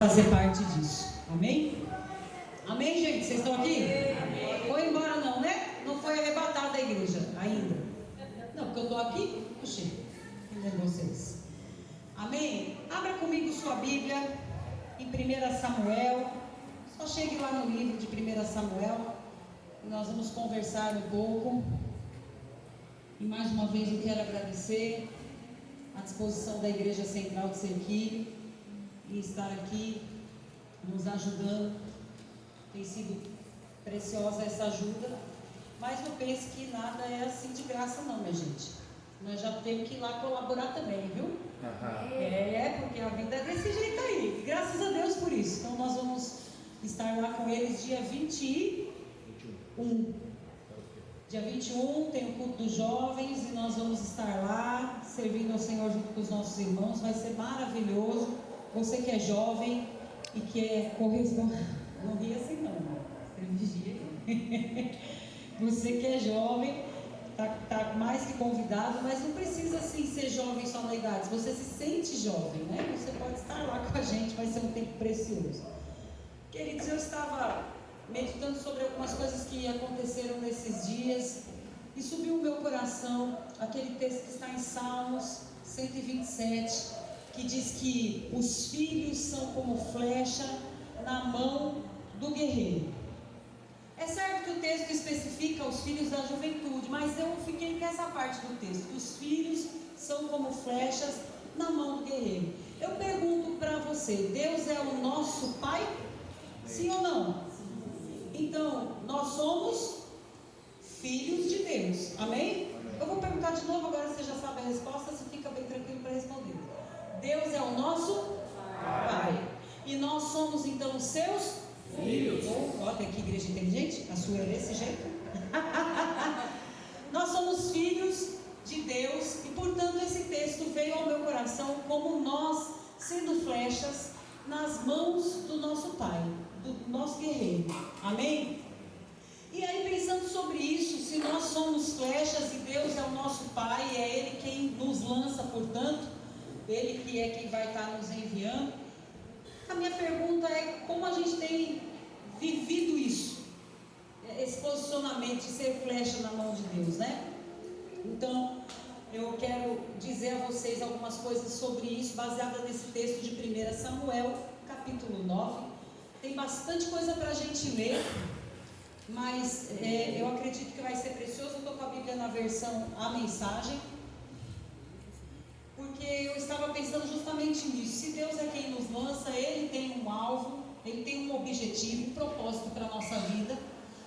fazer parte disso. Amém? Amém, gente? Vocês estão aqui? Amém. Foi embora não, né? Não foi arrebatada da igreja ainda. Não, porque eu estou aqui, puxei. Entendendo vocês? Amém? Abra comigo sua Bíblia em 1 Samuel. Só chegue lá no livro de 1 Samuel. E nós vamos conversar um pouco. E mais uma vez eu quero agradecer a disposição da Igreja Central de Serquilho e estar aqui nos ajudando. Tem sido preciosa essa ajuda, mas não pense que nada é assim de graça não, minha gente. Nós já temos que ir lá colaborar também, viu? Porque a vida é desse jeito aí. E graças a Deus por isso. Então nós vamos estar lá com eles dia 21. Dia 21 tem o culto dos jovens e nós vamos estar lá servindo ao Senhor junto com os nossos irmãos. Vai ser maravilhoso. Você que é jovem e quer corresponder, não ri assim não, vigia. Você que é jovem está mais que convidado, mas não precisa assim ser jovem só na idade. Se você se sente jovem, né? Você pode estar lá com a gente, vai ser um tempo precioso. Queridos, eu estava meditando sobre algumas coisas que aconteceram nesses dias e subiu o meu coração aquele texto que está em Salmos 127, que diz que os filhos são como flecha na mão do guerreiro. É certo que o texto especifica os filhos da juventude, mas eu fiquei com essa parte do texto: os filhos são como flechas na mão do guerreiro. Eu pergunto para você: Deus é o nosso Pai? Sim ou não? Então, nós somos filhos de Deus. Amém? Eu vou perguntar de novo, agora você já sabe a resposta, você fica bem tranquilo para responder. Deus é o nosso Pai. E nós somos então os seus filhos. Olha que igreja inteligente, a sua é desse jeito. Nós somos filhos de Deus e portanto esse texto veio ao meu coração como nós sendo flechas nas mãos do nosso Pai, do nosso guerreiro. Amém? E aí, pensando sobre isso, se nós somos flechas e Deus é o nosso Pai, é Ele quem nos lança, portanto, Ele que é quem vai estar nos enviando, a minha pergunta é: como a gente tem vivido isso? Esse posicionamento de ser flecha na mão de Deus, né? Então, eu quero dizer a vocês algumas coisas sobre isso, baseada nesse texto de 1 Samuel, capítulo 9. Tem bastante coisa para a gente ler, mas eu acredito que vai ser precioso. Eu estou com a Bíblia na versão A Mensagem, porque eu estava pensando justamente nisso. Se Deus é quem nos lança, Ele tem um alvo, Ele tem um objetivo, um propósito para a nossa vida.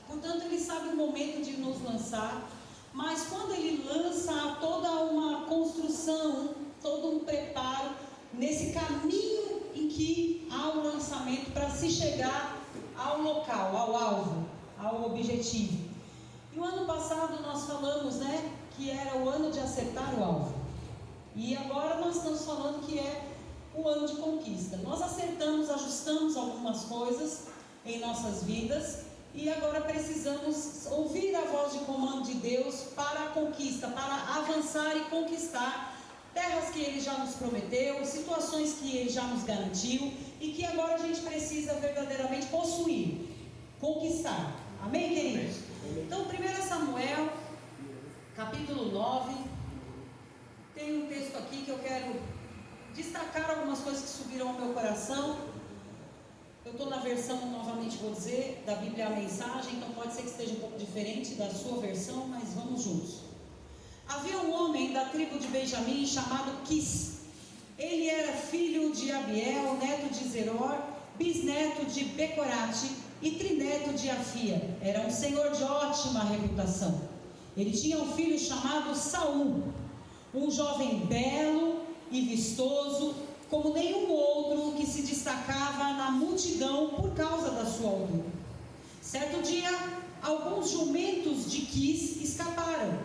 Portanto, Ele sabe o momento de nos lançar. Mas quando Ele lança, há toda uma construção, todo um preparo nesse caminho em que há o lançamento para se chegar ao local, ao alvo, ao objetivo. E o ano passado nós falamos, né, que era o ano de acertar o alvo. E agora nós estamos falando que é o ano de conquista. Nós acertamos, ajustamos algumas coisas em nossas vidas e agora precisamos ouvir a voz de comando de Deus para a conquista, para avançar e conquistar terras que Ele já nos prometeu, situações que Ele já nos garantiu e que agora a gente precisa verdadeiramente possuir, conquistar. Amém, queridos? Então, 1 Samuel, capítulo 9, tem um texto aqui que eu quero destacar algumas coisas que subiram ao meu coração. Eu estou na versão, novamente vou dizer, da Bíblia A Mensagem, então pode ser que esteja um pouco diferente da sua versão, mas vamos juntos. Havia um homem da tribo de Benjamim chamado Quis. Ele era filho de Abiel, neto de Zeror, bisneto de Becorate e trineto de Afia. Era um senhor de ótima reputação. Ele tinha um filho chamado Saul, um jovem belo e vistoso, como nenhum outro, que se destacava na multidão por causa da sua altura. Certo dia, alguns jumentos de Quis escaparam.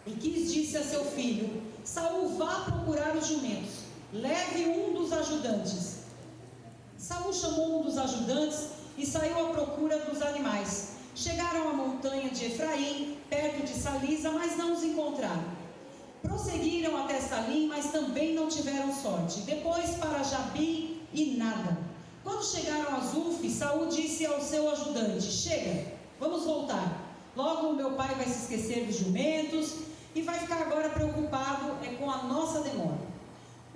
E Quis disse a seu filho: Saul, vá procurar os jumentos, leve um dos ajudantes. Saul chamou um dos ajudantes e saiu à procura dos animais. Chegaram à montanha de Efraim, perto de Salisa, mas não os encontraram. Prosseguiram até Salim, mas também não tiveram sorte. Depois para Jabi e nada. Quando chegaram a Zuf, Saul disse ao seu ajudante: chega, vamos voltar. Logo o meu pai vai se esquecer dos jumentos e vai ficar agora preocupado com a nossa demora.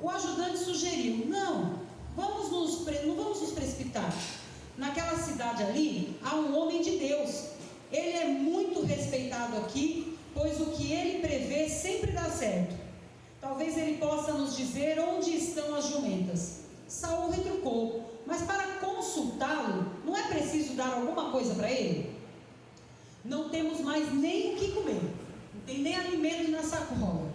O ajudante sugeriu: não vamos nos precipitar. Naquela cidade ali há um homem de Deus. Ele é muito respeitado aqui, pois o que ele prevê sempre dá certo. Talvez ele possa nos dizer onde estão as jumentas. Saul retrucou: mas para consultá-lo, não é preciso dar alguma coisa para ele? Não temos mais nem o que comer, não tem nem alimento na sacola.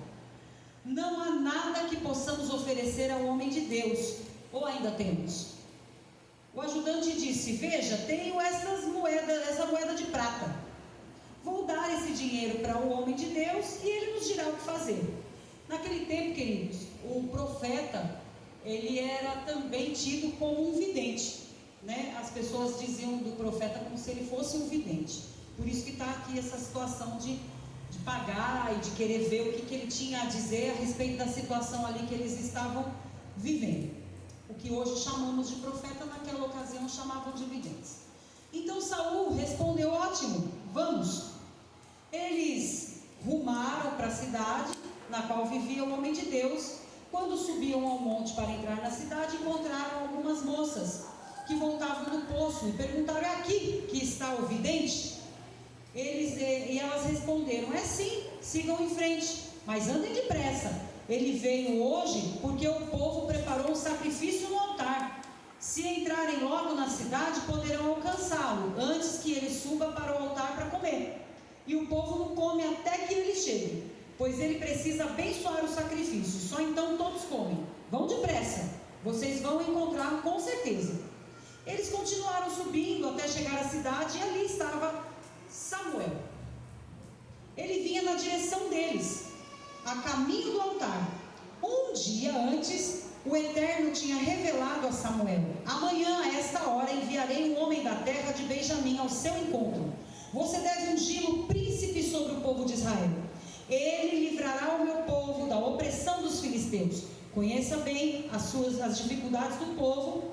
Não há nada que possamos oferecer ao homem de Deus, ou ainda temos? O ajudante disse: veja, tenho essa moeda de prata. Vou dar esse dinheiro para o homem de Deus e ele nos dirá o que fazer. Naquele tempo, queridos, o profeta, ele era também tido como um vidente, né? As pessoas diziam do profeta como se ele fosse um vidente. Por isso que está aqui essa situação de pagar e de querer ver o que ele tinha a dizer a respeito da situação ali que eles estavam vivendo. O que hoje chamamos de profeta, naquela ocasião chamavam de videntes. Então Saul respondeu: ótimo, vamos. Eles rumaram para a cidade na qual vivia o homem de Deus. Quando subiam ao monte para entrar na cidade, encontraram algumas moças que voltavam do poço e perguntaram: é aqui que está o vidente? E elas responderam: é sim, sigam em frente, mas andem depressa. Ele veio hoje porque o povo preparou um sacrifício no altar. Se entrarem logo na cidade, poderão alcançá-lo antes que ele suba para o altar para comer. E o povo não come até que ele chegue, pois ele precisa abençoar o sacrifício. Só então todos comem. Vão depressa, vocês vão encontrá-lo com certeza. Eles continuaram subindo até chegar à cidade, e ali estava Samuel. Ele vinha na direção deles, a caminho do altar. Um dia antes, o Eterno tinha revelado a Samuel: amanhã a esta hora enviarei um homem da terra de Benjamim ao seu encontro. Você deve ungí-lo príncipe sobre o povo de Israel. Ele livrará o meu povo da opressão dos filisteus. Conheça bem as dificuldades do povo.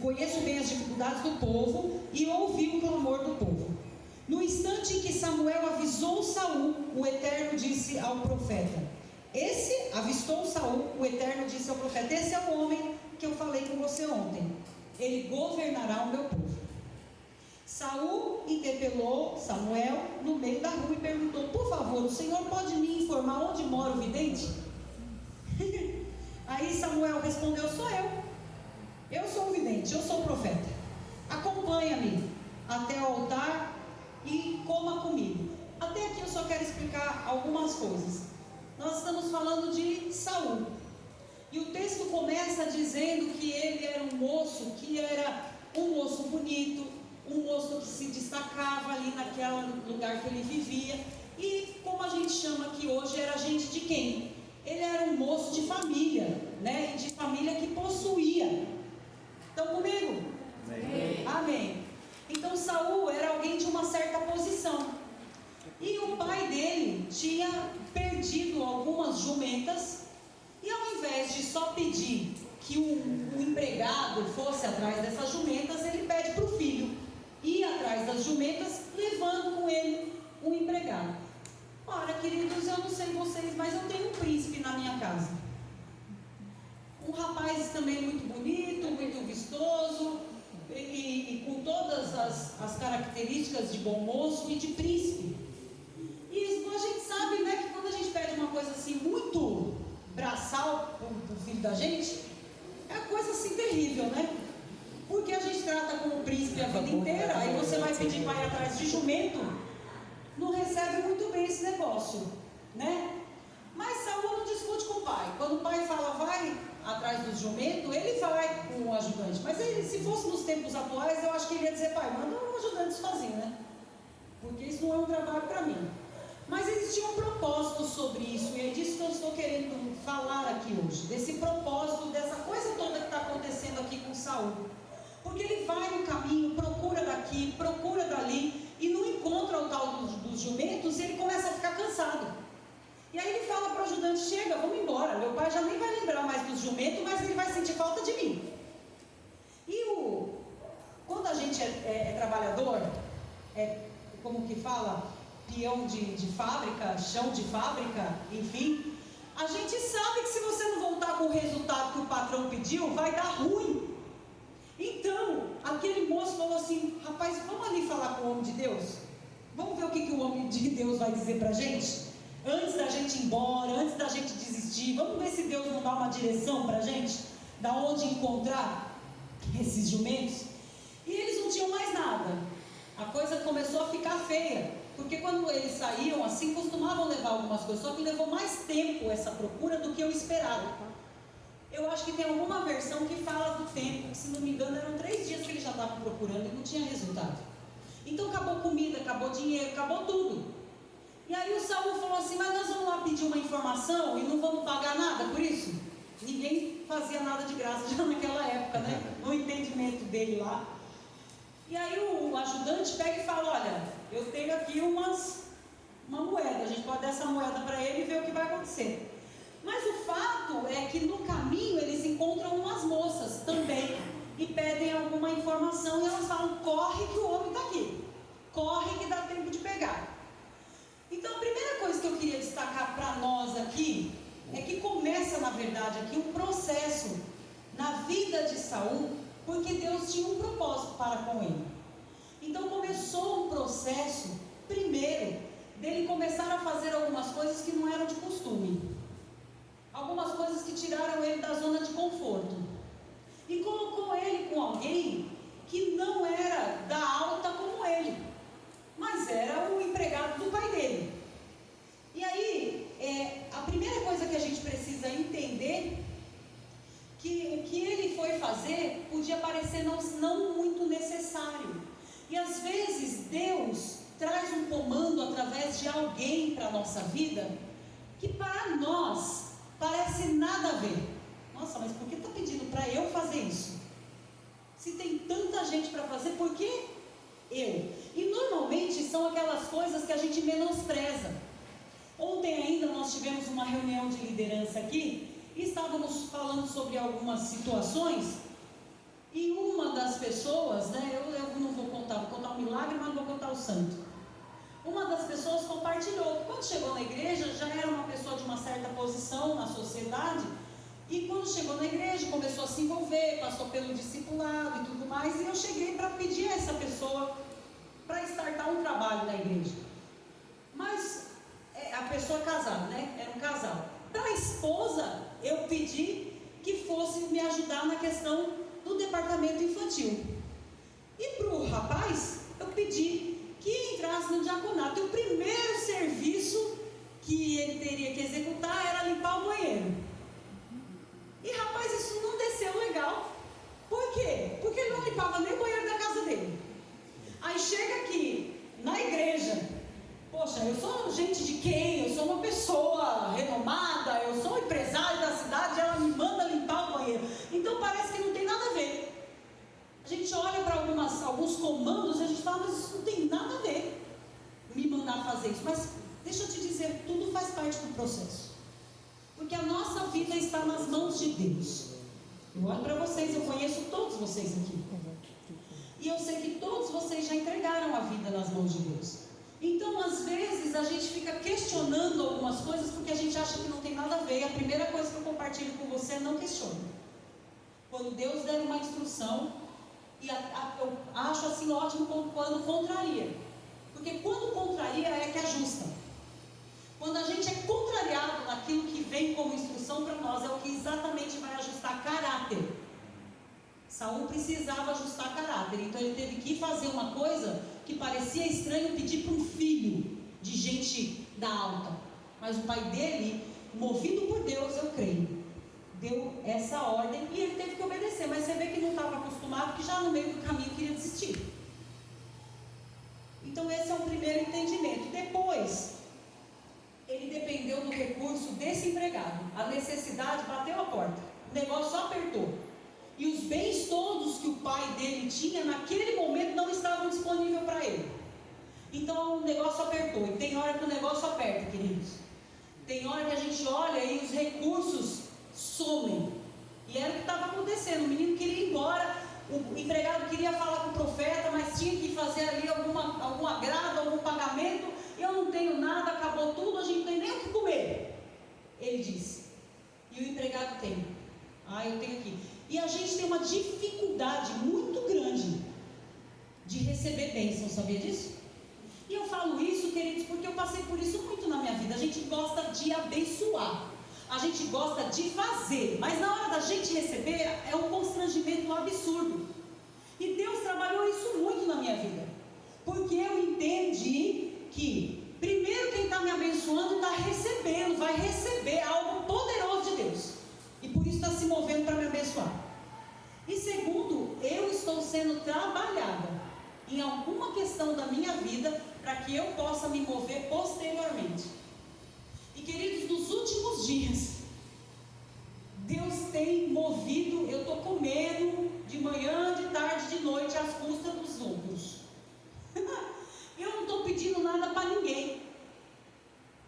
Conheço bem as dificuldades do povo e ouvi o clamor do povo. No instante em que Samuel avisou Saul, o Eterno disse ao profeta: avistou Saul, o Eterno disse ao profeta: esse é o homem que eu falei com você ontem. Ele governará o meu povo. Saul interpelou Samuel no meio da rua e perguntou: por favor, o senhor pode me informar onde mora o vidente? Aí Samuel respondeu: sou eu sou o vidente, eu sou o profeta. Acompanha-me até o altar e coma comigo. Até aqui eu só quero explicar algumas coisas. Nós estamos falando de Saul, e o texto começa dizendo que ele era um moço bonito, um moço que se destacava ali naquele lugar que ele vivia. E como a gente chama aqui hoje, era gente de quem? Ele era um moço de família, né? E de família que possuía. Estão comigo? Amém. Amém. Então Saul era alguém de uma certa posição, e o pai dele tinha perdido algumas jumentas, e ao invés de só pedir que o empregado fosse atrás dessas jumentas, ele pede para o filho ir atrás das jumentas, levando com ele um empregado. Ora, queridos, eu não sei vocês, mas eu tenho um príncipe na minha casa, um rapaz também muito bonito, muito vistoso, e com todas as características de bom moço e de príncipe. E a gente sabe, né, que quando a gente pede uma coisa assim muito braçal para o filho da gente, é uma coisa assim terrível, né? Porque a gente trata como príncipe a vida inteira, aí você vai pedir para ir atrás de jumento, não recebe muito bem esse negócio, né? Mas Saul não discute com o pai. Quando o pai fala vai atrás do jumento, ele vai com o ajudante. Mas ele, se fosse nos tempos atuais, eu acho que ele ia dizer: pai, manda um ajudante sozinho, né? Porque isso não é um trabalho para mim. Mas existia um propósito sobre isso, e é disso que eu estou querendo falar aqui hoje, desse propósito, dessa coisa toda que está acontecendo aqui com Saul. Porque ele vai no caminho, procura daqui, procura dali, e não encontra o tal dos jumentos, e ele começa a ficar cansado. E aí ele fala para o ajudante: chega, vamos embora, meu pai já nem vai lembrar mais dos jumentos, mas ele vai sentir falta de mim. como que fala, peão de fábrica, chão de fábrica, enfim. A gente sabe que se você não voltar com o resultado que o patrão pediu, vai dar ruim. Então, aquele moço falou assim: rapaz, vamos ali falar com o homem de Deus? Vamos ver o que o homem de Deus vai dizer pra gente? Antes da gente ir embora, antes da gente desistir, vamos ver se Deus não dá uma direção pra gente, da onde encontrar esses jumentos. E eles não tinham mais nada. A coisa começou a ficar feia, porque quando eles saíam assim, costumavam levar algumas coisas, só que levou mais tempo essa procura do que eu esperava. Eu acho que tem alguma versão que fala do tempo, se não me engano eram 3 dias que eles já estavam procurando e não tinha resultado. Então acabou comida, acabou dinheiro, acabou tudo. E aí o Saul falou assim: mas nós vamos lá pedir uma informação e não vamos pagar nada por isso? Ninguém fazia nada de graça já naquela época, né? No entendimento dele lá. E aí o ajudante pega e fala: olha, eu tenho aqui uma moeda, a gente pode dar essa moeda para ele e ver o que vai acontecer. Mas o fato é que no caminho eles encontram umas moças também e pedem alguma informação, e elas falam: corre que o homem está aqui, corre que dá tempo de pegar. Então a primeira coisa que eu queria destacar para nós aqui é que começa, na verdade, aqui um processo na vida de Saul, porque Deus tinha um propósito para com ele. Então começou um processo, primeiro, dele começar a fazer algumas coisas que não eram de costume, algumas coisas que tiraram ele da zona de conforto, e colocou ele com alguém que não era da alta como ele, mas era o empregado do pai dele. E aí, a primeira coisa que a gente precisa entender, que o que ele foi fazer podia parecer não muito necessário. E às vezes Deus traz um comando através de alguém para a nossa vida, que para nós parece nada a ver. Nossa, mas por que está pedindo para eu fazer isso? Se tem tanta gente para fazer, por que eu? E normalmente são aquelas coisas que a gente menospreza. Ontem ainda nós tivemos uma reunião de liderança aqui e estávamos falando sobre algumas situações, e uma das pessoas, né, eu não vou contar um milagre, mas não vou contar o santo. Uma das pessoas compartilhou que quando chegou na igreja já era uma pessoa de uma certa posição na sociedade, e quando chegou na igreja começou a se envolver, passou pelo discipulado e tudo mais, e eu cheguei para pedir a essa pessoa para startar um trabalho na igreja. Mas a pessoa casada, né? Era um casal. Para a esposa, eu pedi que fosse me ajudar na questão do departamento infantil. E para o rapaz, eu pedi que entrasse no diaconato. E o primeiro serviço que ele teria que executar era limpar o banheiro. E rapaz, isso não desceu legal. Por quê? Porque ele não limpava nem o banheiro da casa dele. Aí chega aqui, na igreja, poxa, eu sou gente de quem? Eu sou uma pessoa renomada, eu sou empresário da cidade, ela me manda limpar o banheiro. Então parece que não tem nada a ver. A gente olha para alguns comandos e a gente fala: mas isso não tem nada a ver, me mandar fazer isso. Mas deixa eu te dizer, tudo faz parte do processo, porque a nossa vida está nas mãos de Deus. Eu olho para vocês, eu conheço todos vocês aqui, e eu sei que todos vocês já entregaram a vida nas mãos de Deus. Então às vezes a gente fica questionando algumas coisas porque a gente acha que não tem nada a ver. E a primeira coisa que eu compartilho com você é: não questione. Quando Deus der uma instrução, e eu acho assim ótimo quando contraria, porque quando contraria é que ajusta. Quando a gente é contrariado naquilo que vem como instrução para nós, é o que exatamente vai ajustar caráter. Saul precisava ajustar caráter, então ele teve que fazer uma coisa que parecia estranho, pedir para um filho de gente da alta. Mas o pai dele, movido por Deus, eu creio, deu essa ordem e ele teve que obedecer. Mas você vê que não estava acostumado, que já no meio do caminho queria desistir. Então esse é o primeiro entendimento. Depois, ele dependeu do recurso desse empregado. A necessidade bateu a porta, o negócio só apertou. E os bens todos que o pai dele tinha, naquele momento, não estavam disponíveis para ele. Então o negócio apertou. E tem hora que o negócio aperta, queridos. Tem hora que a gente olha e os recursos somem. E era o que estava acontecendo. O menino queria ir embora, o empregado queria falar com o profeta, mas tinha que fazer fazer ali algum agrado, algum pagamento, eu não tenho nada, acabou tudo, a gente não tem nem o que comer. Ele disse. E o empregado tem. Eu tenho aqui. E a gente tem uma dificuldade muito grande de receber bênção, sabia disso? E eu falo isso, queridos, porque eu passei por isso muito na minha vida. A gente gosta de abençoar, a gente gosta de fazer, mas na hora da gente receber é um constrangimento absurdo. E Deus trabalhou isso muito na minha vida, porque eu entendi que primeiro quem está me abençoando está recebendo, vai receber algo poderoso de Deus, e por isso está se movendo para me abençoar. E segundo, eu estou sendo trabalhada em alguma questão da minha vida para que eu possa me mover posteriormente. E queridos, nos últimos dias Deus tem movido. Eu estou comendo de manhã, de tarde, de noite às custas dos lucros. Eu não estou pedindo nada para ninguém,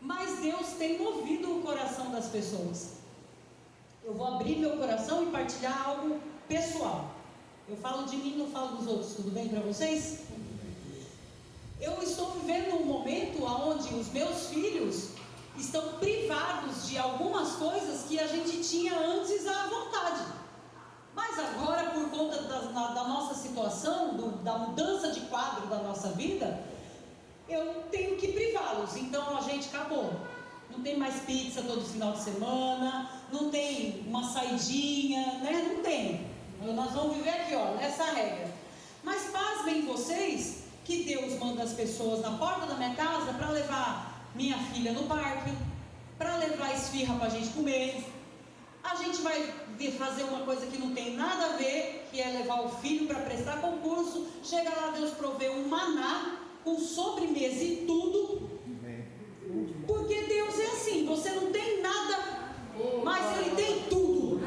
mas Deus tem movido o coração das pessoas. Eu vou abrir meu coração e partilhar algo pessoal. Eu falo de mim, não falo dos outros. Tudo bem para vocês? Eu estou vivendo um momento onde os meus filhos estão privados de algumas coisas que a gente tinha antes à vontade. Mas agora, por conta da nossa situação, da mudança de quadro da nossa vida, eu tenho que privá-los. Então a gente acabou. Não tem mais pizza todo final de semana, não tem uma saidinha, né? Não tem. Nós vamos viver aqui, nessa regra. Mas pasmem vocês que Deus manda as pessoas na porta da minha casa para levar minha filha no parque, para levar esfirra para a gente comer. A gente vai fazer uma coisa que não tem nada a ver, que é levar o filho para prestar concurso. Chega lá, Deus provê um maná com sobremesa e tudo. Porque Deus é assim, você não tem nada, mas Ele tem tudo.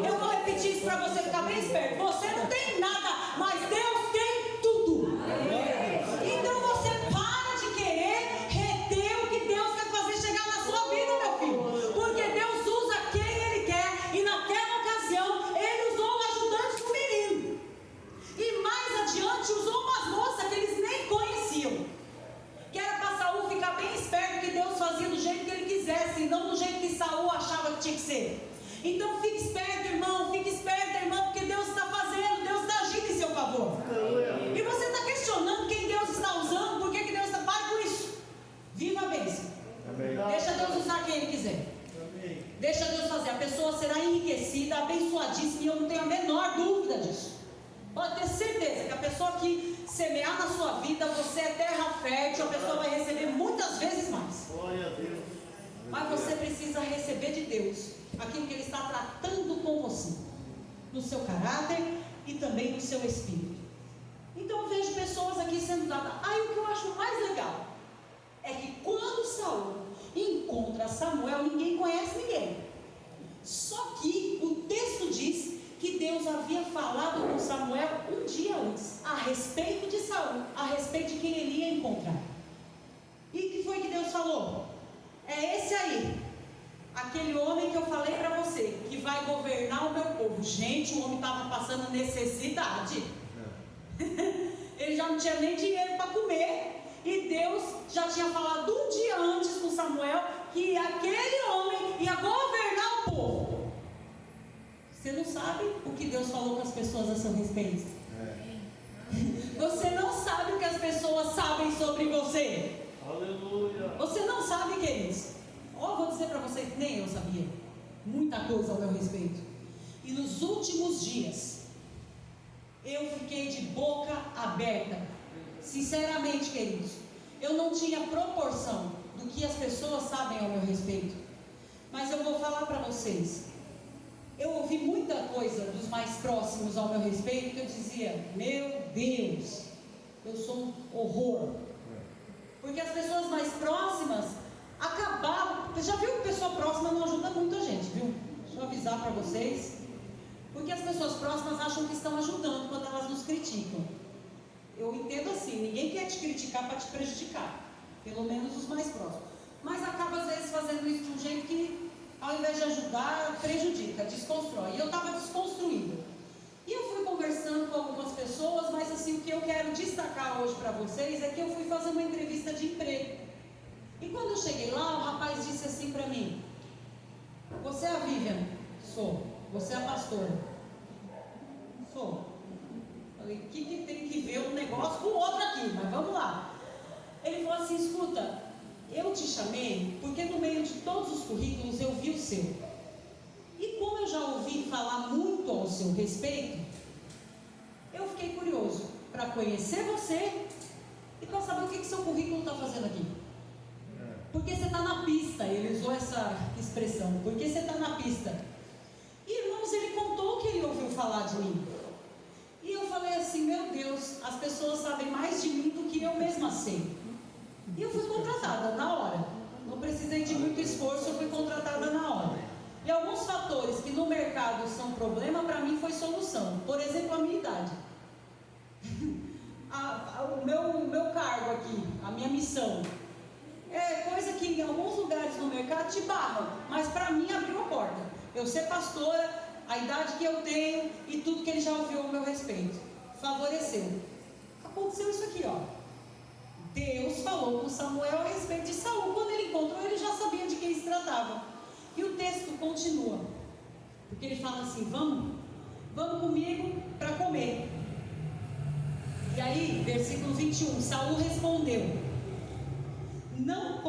Eu vou repetir isso para você ficar bem esperto. Você não tem nada, mas Deus tem tudo. Então você para de querer reter o que Deus quer fazer chegar na sua vida, meu filho. Porque Deus usa quem Ele quer. E naquela ocasião Ele usou o ajudante do menino. E mais adiante usou umas moças que eles nem conheciam. Que era para Saul ficar bem esperto, que Deus fazia do jeito que Ele quisesse, e não do jeito que Saul achava que tinha que ser. Então fique esperto, irmão, fique esperto, irmão, porque Deus está fazendo, Deus está agindo em seu favor. E você está questionando quem Deus está usando, por que Deus está... Para com isso. Viva a bênção. Deixa Deus usar quem Ele quiser. Deixa Deus fazer. A pessoa será enriquecida, abençoadíssima, e eu não tenho a menor dúvida disso. Pode ter certeza que a pessoa que semear na sua vida, você é terra fértil, a pessoa vai receber muitas vezes mais. Glória a Deus. Mas você precisa receber de Deus aquilo que Ele está tratando com você, no seu caráter e também no seu espírito. Então eu vejo pessoas aqui sendo dadas. O que eu acho mais legal é que quando Saul encontra Samuel, ninguém conhece ninguém. Só que o texto diz que Deus havia falado com Samuel um dia antes, a respeito de Saul, a respeito de quem ele ia encontrar. E o que foi que Deus falou? É esse aí, aquele homem que eu falei para você, que vai governar o meu povo. Gente, o homem estava passando necessidade. Ele já não tinha nem dinheiro para comer. E Deus já tinha falado um dia antes com Samuel que aquele homem ia governar o povo. Você não sabe o que Deus falou com as pessoas a seu respeito. Você não sabe o que as pessoas sabem sobre você. Aleluia. Você não sabe, queridos. Vou dizer para vocês, nem eu sabia muita coisa ao meu respeito. E nos últimos dias eu fiquei de boca aberta. Sinceramente, queridos, eu não tinha proporção do que as pessoas sabem ao meu respeito. Mas eu vou falar para vocês. Eu ouvi muita coisa dos mais próximos ao meu respeito, que eu dizia, meu Deus, eu sou um horror. Porque as pessoas mais próximas acabavam. Já viu que pessoa próxima não ajuda muito a gente, viu? Deixa eu avisar para vocês. Porque as pessoas próximas acham que estão ajudando quando elas nos criticam. Eu entendo assim, ninguém quer te criticar para te prejudicar, pelo menos os mais próximos. Mas acaba às vezes fazendo isso de um jeito que, ao invés de ajudar, prejudica, desconstrói. E eu estava desconstruindo. E eu fui conversando com algumas pessoas, mas assim, o que eu quero destacar hoje para vocês é que eu fui fazer uma entrevista de emprego. E quando eu cheguei lá, o rapaz disse assim para mim: você é a Vivian? Sou. Você é a pastora? Sou. Falei, o que tem que ver um negócio com o outro aqui? Mas vamos lá. Ele falou assim: escuta, eu te chamei porque no meio de todos os currículos eu vi o seu. E como eu já ouvi falar muito ao seu respeito, eu fiquei curioso para conhecer você e para saber o que seu currículo está fazendo aqui. Porque você está na pista. Ele usou essa expressão, porque você está na pista. E irmãos, ele contou o que ele ouviu falar de mim. E eu falei assim: meu Deus, as pessoas sabem mais de mim do que eu mesma sei. E eu fui contratada na hora. Não precisei de muito esforço, eu fui contratada na hora. E alguns fatores que no mercado são problema, para mim foi solução. Por exemplo, a minha idade. O meu cargo aqui, a minha missão, é coisa que em alguns lugares no mercado te barram, mas para mim abriu a porta. Eu ser pastora, a idade que eu tenho e tudo que ele já ouviu ao meu respeito, favoreceu. Aconteceu isso aqui, ó. Deus falou com Samuel a respeito de Saul. Quando ele encontrou, ele já sabia de quem se tratava. E o texto continua, porque ele fala assim: vamos comigo para comer. E aí, versículo 21, Saul respondeu: não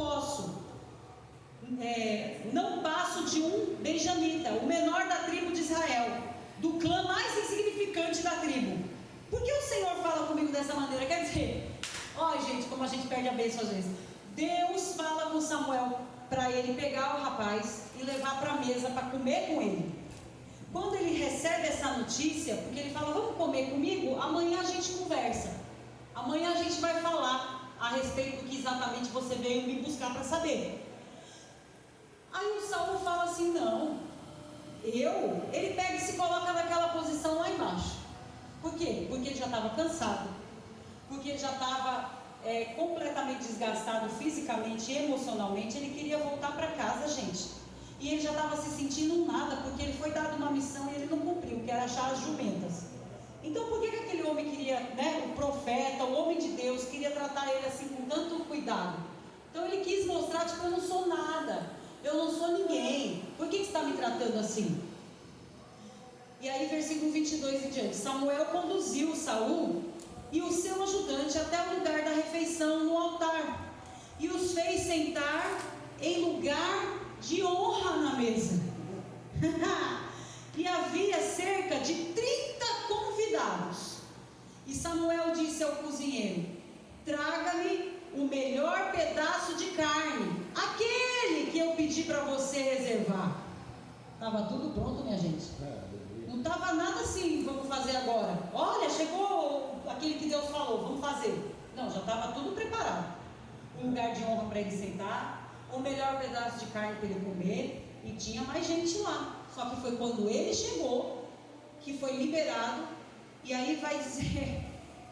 passo de um benjamita, o menor da tribo de Israel, do clã mais insignificante da tribo. Por que o Senhor fala comigo dessa maneira? Quer dizer, olha gente, como a gente perde a bênção às vezes. Deus fala com Samuel para ele pegar o rapaz e levar para a mesa para comer com ele. Quando ele recebe essa notícia, porque ele fala: vamos comer comigo, amanhã a gente conversa, amanhã a gente vai falar a respeito do que exatamente você veio me buscar para saber. Aí o Saul fala assim: não, ele pega e se coloca naquela posição lá embaixo. Por quê? Porque ele já estava cansado, porque ele já estava completamente desgastado fisicamente e emocionalmente. Ele queria voltar para casa, gente. E ele já estava se sentindo um nada, porque ele foi dado uma missão e ele não cumpriu, que era achar as jumentas. Então por que aquele homem queria, o profeta, o homem de Deus, queria tratar ele assim com tanto cuidado? Então ele quis mostrar, tipo, eu não sou nada, eu não sou ninguém, por que você está me tratando assim? E aí versículo 22 em diante, Samuel conduziu Saul e o seu ajudante até o lugar da refeição no altar, e os fez sentar em lugar de honra na mesa. E havia cerca de 30 convidados. E Samuel disse ao cozinheiro: traga-me o melhor pedaço de carne, aquele que eu pedi para você reservar. Estava tudo pronto, minha gente. Não estava nada assim, vamos fazer agora. Olha, chegou aquele que Deus falou, vamos fazer. Não, já estava tudo preparado. Um lugar de honra para ele sentar, o melhor pedaço de carne para ele comer, e tinha mais gente lá. Só que foi quando ele chegou que foi liberado. E aí vai dizer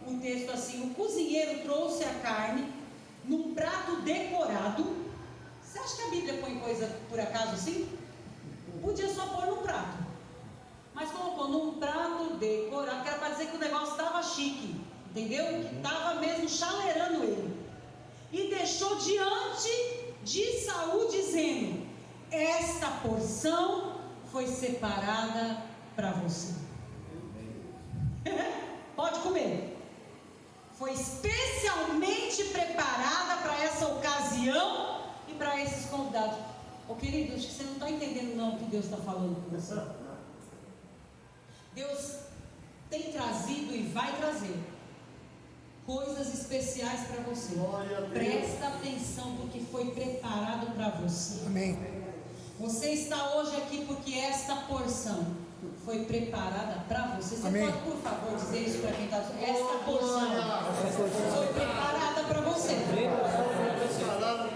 o texto assim: o cozinheiro trouxe a carne num prato decorado. Você acha que a Bíblia põe coisa por acaso assim? Podia só pôr num prato, mas colocou num prato decorado, que era para dizer que o negócio estava chique, entendeu? Que estava mesmo chaleirando ele. E deixou diante de Saul, dizendo: esta porção foi separada para você. Pode comer. Foi especialmente preparada para essa ocasião e para esses convidados. Ô querido, acho que você não está entendendo não o que Deus está falando com você. Deus tem trazido e vai trazer coisas especiais para você. Presta atenção, porque foi preparado para você. Amém. Você está hoje aqui porque esta porção foi preparada para você. Você Amém. pode, por favor, dizer isso para quem está... Esta porção foi preparada para você.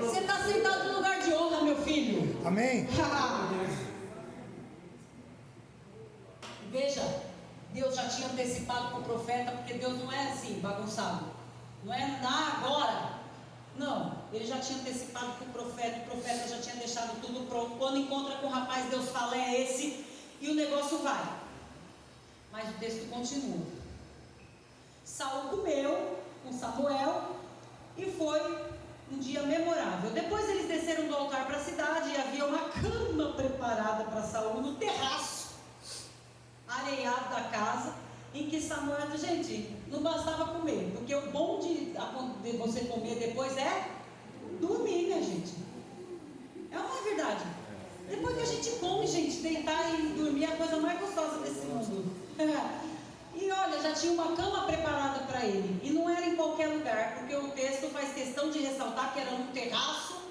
Você está sentado no lugar de honra, meu filho. Amém. Veja, Deus já tinha antecipado para o profeta, porque Deus não é assim, bagunçado. Não é agora. Não, ele já tinha antecipado para o profeta já tinha deixado tudo pronto. Quando encontra com o rapaz, Deus fala: é esse, e o negócio vai. Mas o texto continua. Saul comeu com Samuel. que Samuel, gente, não bastava comer, porque o bom de você comer depois é dormir, minha gente. É uma verdade. Depois que a gente come, gente, deitar e dormir é a coisa mais gostosa desse mundo. E olha, já tinha uma cama preparada para ele. E não era em qualquer lugar, porque o texto faz questão de ressaltar que era num terraço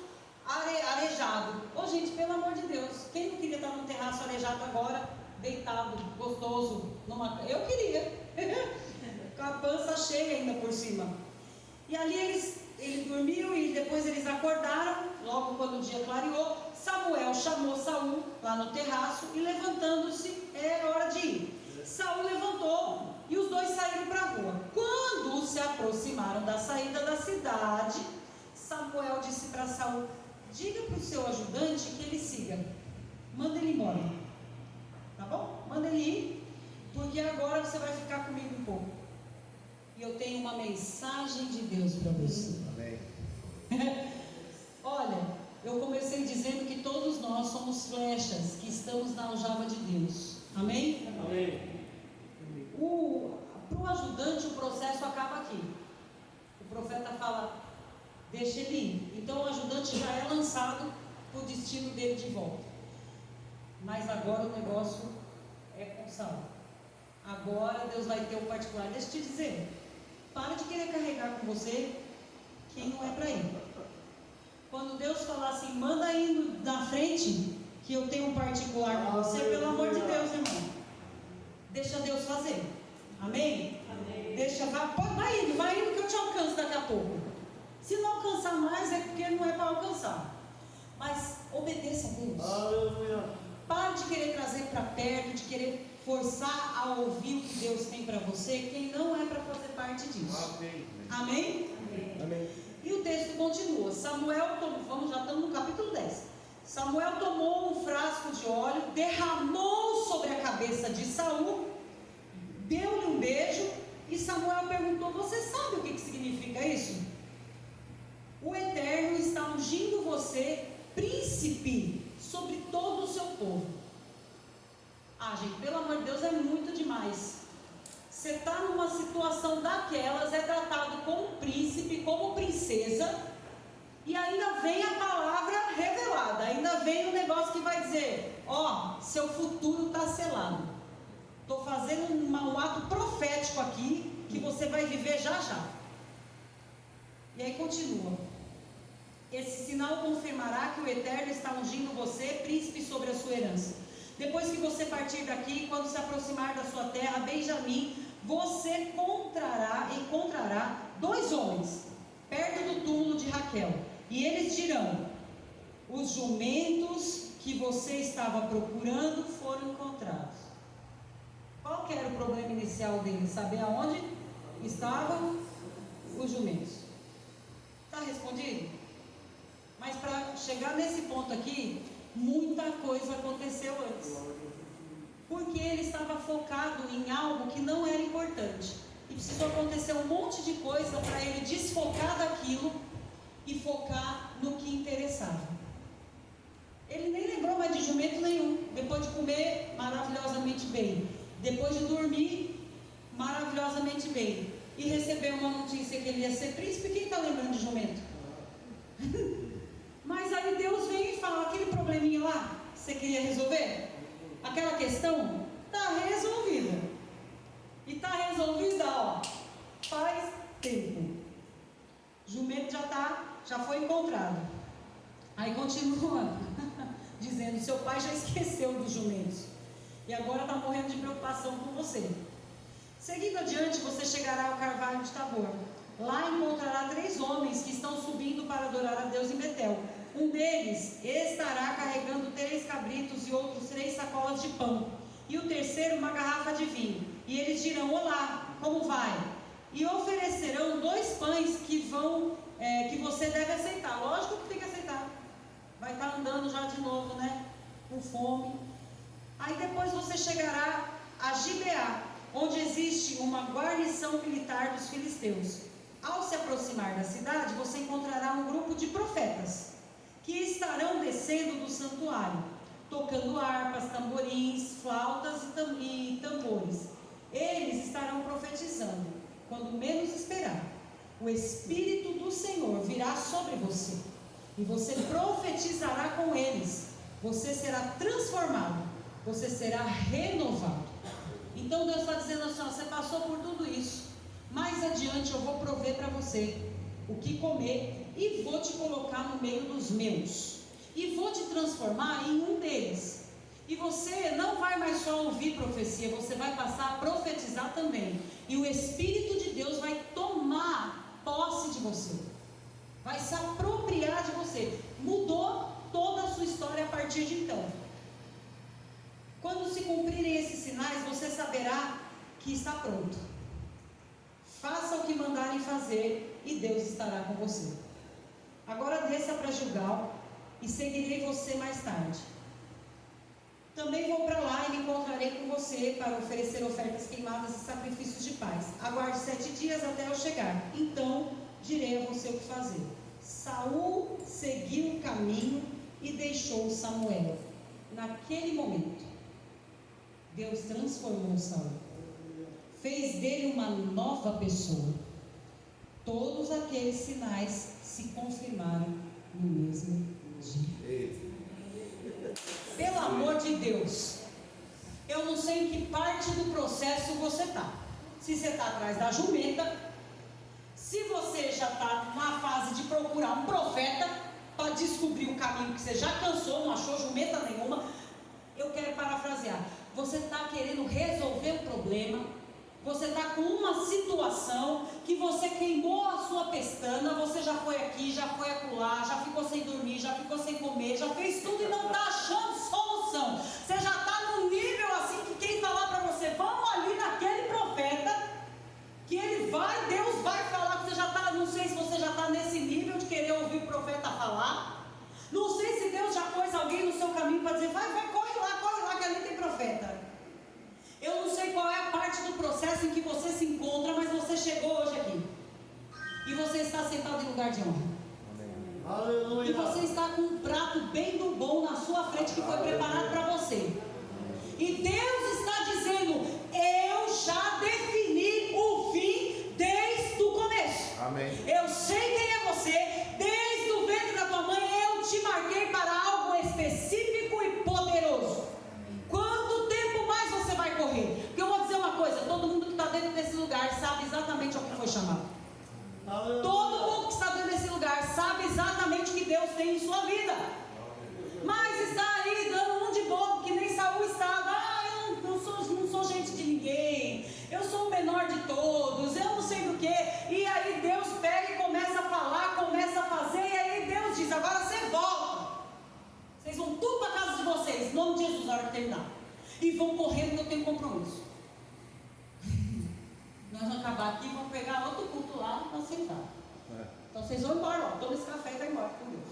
arejado. Ô gente, pelo amor de Deus, quem não queria estar num terraço arejado agora, deitado, gostoso, eu queria. Com a pança cheia ainda por cima. E ali ele dormiu e depois eles acordaram, logo quando o dia clareou. Samuel chamou Saul lá no terraço e levantando-se, era hora de ir. Saul levantou e os dois saíram para a rua. Quando se aproximaram da saída da cidade, Samuel disse para Saul: diga para o seu ajudante que ele siga. Manda ele embora. Tá bom? Manda ele ir, porque agora você vai ficar comigo um pouco. E eu tenho uma mensagem de Deus para você. Amém. Olha, eu comecei dizendo que todos nós somos flechas que estamos na aljava de Deus. Amém? Amém. Para o ajudante, o processo acaba aqui. O profeta fala: deixa ele ir. Então o ajudante já é lançado para o destino dele de volta. Mas agora o negócio é com Saul. Agora Deus vai ter o particular. Deixa eu te dizer, para de querer carregar com você quem não é para ir. Quando Deus falar assim, manda indo na frente, que eu tenho um particular com você, pelo amor de Deus, irmão, deixa Deus fazer. Amém? Amém. Deixa, vai indo que eu te alcanço daqui a pouco. Se não alcançar mais, é porque não é para alcançar. Mas obedeça a Deus. Aleluia. Pare de querer trazer para perto, de querer forçar a ouvir o que Deus tem para você, quem não é para fazer parte disso. Amém. Amém? Amém. E o texto continua. Samuel tomou, já estamos no capítulo 10. Samuel tomou um frasco de óleo, derramou sobre a cabeça de Saul, deu-lhe um beijo, e Samuel perguntou: você sabe o que significa isso? O Eterno está ungindo você príncipe sobre todo o seu povo. Ah, gente, pelo amor de Deus, é muito demais. Você está numa situação daquelas, é tratado como príncipe, como princesa, e ainda vem a palavra revelada, ainda vem um negócio que vai dizer: ó, seu futuro está selado. Estou fazendo um ato profético aqui, que você vai viver já já. E aí continua: esse sinal confirmará que o Eterno está ungindo você, príncipe sobre a sua herança. Depois que você partir daqui, quando se aproximar da sua terra, Benjamim, você encontrará 2 homens perto do túmulo de Raquel, e eles dirão: os jumentos que você estava procurando foram encontrados. Qual que era o problema inicial dele? Saber aonde estavam os jumentos. Está respondido? Mas para chegar nesse ponto aqui, muita coisa aconteceu antes. Porque ele estava focado em algo que não era importante. E precisou acontecer um monte de coisa para ele desfocar daquilo e focar no que interessava. Ele nem lembrou mais de jumento nenhum. Depois de comer maravilhosamente bem, depois de dormir maravilhosamente bem, e receber uma notícia que ele ia ser príncipe, quem está lembrando de jumento? Mas aí Deus vem e fala: aquele probleminha lá, você queria resolver? Aquela questão está resolvida. E está resolvida, ó, faz tempo. Jumento já foi encontrado. Aí continua dizendo: seu pai já esqueceu dos jumentos e agora está morrendo de preocupação com você. Seguindo adiante, você chegará ao carvalho de Tabor. Lá encontrará 3 homens que estão subindo para adorar a Deus em Betel. Um deles estará carregando 3 cabritos e outros 3 sacolas de pão, e o terceiro uma garrafa de vinho. E eles dirão: olá, como vai? E oferecerão 2 pães que você deve aceitar. Lógico que tem que aceitar. Vai estar andando já de novo, né? Com fome. Aí depois você chegará a Gibeá, onde existe uma guarnição militar dos filisteus. Ao se aproximar da cidade, você encontrará um grupo de profetas que estarão descendo do santuário, tocando harpas, tamborins, flautas e tambores. Eles estarão profetizando, quando menos esperar, o Espírito do Senhor virá sobre você, e você profetizará com eles. Você será transformado, você será renovado. Então Deus está dizendo assim, ó, você passou por tudo isso, mais adiante eu vou prover para você o que comer, e vou te colocar no meio dos meus, e vou te transformar em um deles. E você não vai mais só ouvir profecia, você vai passar a profetizar também. E o Espírito de Deus vai tomar posse de você, vai se apropriar de você. Mudou toda a sua história a partir de então. Quando se cumprirem esses sinais, você saberá que está pronto. Faça o que mandarem fazer e Deus estará com você. Agora desça para Gilgal e seguirei você mais tarde. Também vou para lá e me encontrarei com você para oferecer ofertas queimadas e sacrifícios de paz. Aguarde 7 dias até eu chegar. Então direi a você o que fazer. Saul seguiu o caminho e deixou Samuel. Naquele momento, Deus transformou Saul. Fez dele uma nova pessoa. Todos aqueles sinais se confirmaram no mesmo dia. Pelo amor de Deus, eu não sei em que parte do processo você está. Se você está atrás da jumenta, se você já está na fase de procurar um profeta para descobrir um caminho que você já cansou, não achou jumenta nenhuma, eu quero parafrasear. Você está querendo resolver um problema, você está com uma situação que você queimou a sua pestana, você já foi aqui, já foi acolá, já ficou sem dormir, já ficou sem comer, já fez tudo e não está achando solução. Você já está num nível assim que quem falar para você, vamos ali naquele profeta, que ele vai, Deus vai falar, que você já está, não sei se você já está nesse nível de querer ouvir o profeta falar, não sei se Deus já pôs alguém no seu caminho para dizer, vai, corre lá que ali tem profeta. Eu não sei qual é a parte do processo em que você se encontra, mas você chegou hoje aqui. E você está sentado em lugar de honra. Amém. Aleluia. E você está com um prato bem do bom na sua frente que foi preparado para você. E Deus está dizendo, eu já defini o fim desde o começo. Amém. Eu sei quem é você, desde o ventre da tua mãe eu te marquei para algo específico e poderoso. Quanto tempo mais você vai correr? Porque eu vou dizer uma coisa, todo mundo que está dentro desse lugar sabe exatamente ao que foi chamado. Todo mundo que está dentro desse lugar sabe exatamente o que Deus tem em sua vida. Mas está aí dando um de bobo, que nem Saul estava. Eu não sou gente de ninguém, eu sou o menor de todos, eu não sei do que. E aí Deus pega e começa a falar, começa a fazer, e aí Deus diz, agora você volta. Vocês vão tudo para casa de vocês, em nome de Jesus, na hora que terminar. E vão correndo que eu tenho compromisso. Nós vamos acabar aqui e vamos pegar outro culto lá para sentar. Então vocês vão embora, ó, toma esse café e vai embora com Deus.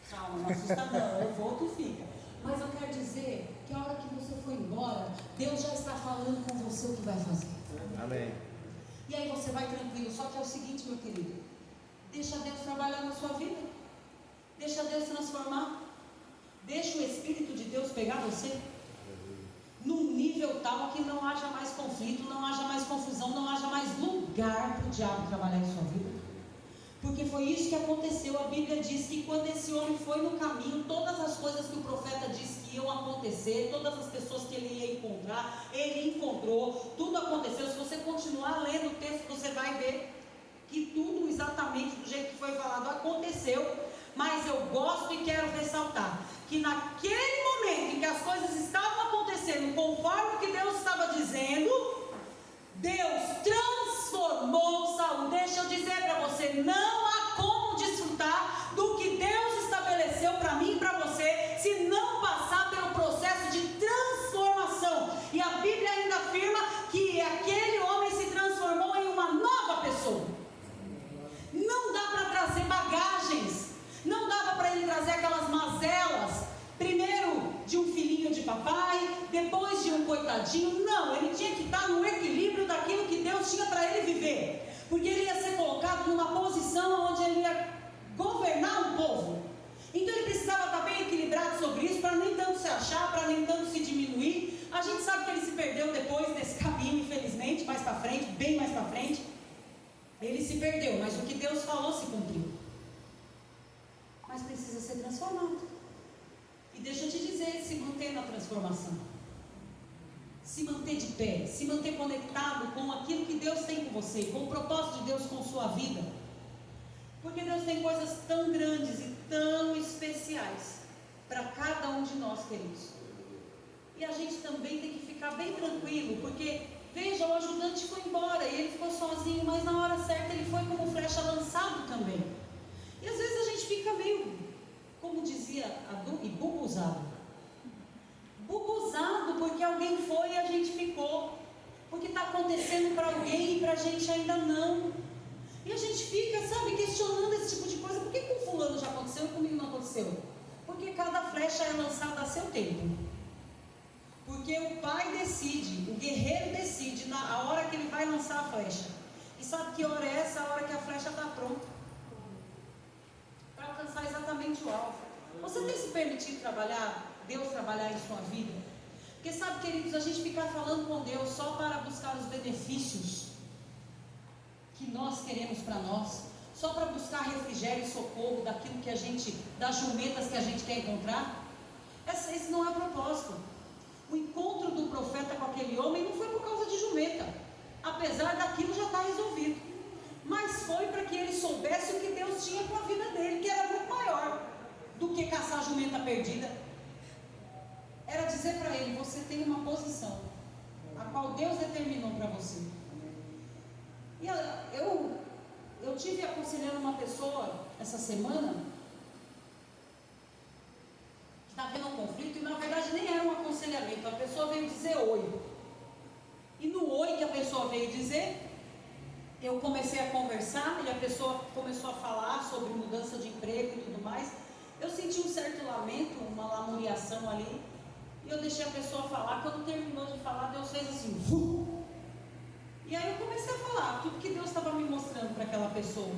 Calma, não assusta não, eu volto e fica. Mas eu quero dizer que a hora que você for embora, Deus já está falando com você o que vai fazer. Amém. E aí você vai tranquilo, só que é o seguinte, meu querido, deixa Deus trabalhar na sua vida. Deixa Deus transformar. Deixa o Espírito de Deus pegar você num nível tal que não haja mais conflito, não haja mais confusão, não haja mais lugar para o diabo trabalhar em sua vida. Porque foi isso que aconteceu. A Bíblia diz que quando esse homem foi no caminho, todas as coisas que o profeta disse que iam acontecer, todas as pessoas que ele ia encontrar, ele encontrou, tudo aconteceu. Se você continuar lendo o texto, você vai ver que tudo exatamente do jeito que foi falado aconteceu. Mas eu gosto e quero ressaltar que naquele momento em que as coisas estavam acontecendo conforme o que Deus estava dizendo, Deus transformou Saul. Deixa eu dizer para você, não há como desfrutar do que Deus estabeleceu para mim e para você se não passar pelo processo de transformação. E a Bíblia ainda afirma que aquele homem se transformou em uma nova pessoa. Não dá para trazer bagagens, não dava para ele trazer aquelas mazelas, primeiro de um filhinho de papai, depois de um coitadinho. Não, ele tinha que estar no equilíbrio daquilo que Deus tinha para ele viver, porque ele ia ser colocado numa posição onde ele ia governar um povo. Então ele precisava estar bem equilibrado sobre isso, para nem tanto se achar, para nem tanto se diminuir. A gente sabe que ele se perdeu depois desse caminho, infelizmente. bem mais para frente, ele se perdeu, mas o que Deus falou se cumpriu. Mas precisa ser transformado. E deixa eu te dizer, se manter na transformação, se manter de pé, se manter conectado com aquilo que Deus tem com você, com o propósito de Deus com sua vida. Porque Deus tem coisas tão grandes e tão especiais para cada um de nós, queridos. E a gente também tem que ficar bem tranquilo, porque, veja, o ajudante foi embora e ele ficou sozinho, mas na hora certa ele foi como flecha lançado também. E às vezes a gente fica meio, como dizia a Duque, buguzado. Buguzado porque alguém foi e a gente ficou. Porque está acontecendo para alguém e para a gente ainda não. E a gente fica, sabe, questionando esse tipo de coisa. Por que com o fulano já aconteceu e comigo não aconteceu? Porque cada flecha é lançada a seu tempo. Porque o pai decide, o guerreiro decide a hora que ele vai lançar a flecha. E sabe que hora é essa? A hora que a flecha está pronta para alcançar exatamente o alvo. Você tem se permitido trabalhar, Deus trabalhar em sua vida? Porque sabe, queridos, a gente ficar falando com Deus só para buscar os benefícios que nós queremos para nós, só para buscar refrigério e socorro daquilo que a gente, das jumentas que a gente quer encontrar, esse não é o propósito. O encontro do profeta com aquele homem não foi por causa de jumenta, apesar daquilo já estar resolvido, mas foi para que ele soubesse o que Deus tinha com a vida dele, que era muito maior do que caçar a jumenta perdida. Era dizer para ele: você tem uma posição a qual Deus determinou para você. E eu tive aconselhando uma pessoa essa semana que está tendo um conflito, e na verdade nem era um aconselhamento. A pessoa veio dizer oi, e no oi que a pessoa veio dizer, eu comecei a conversar e a pessoa começou a falar sobre mudança de emprego e tudo mais. Eu senti um certo lamento, uma lamuriação ali, e eu deixei a pessoa falar. Quando terminou de falar, Deus fez assim, e aí eu comecei a falar tudo que Deus estava me mostrando para aquela pessoa.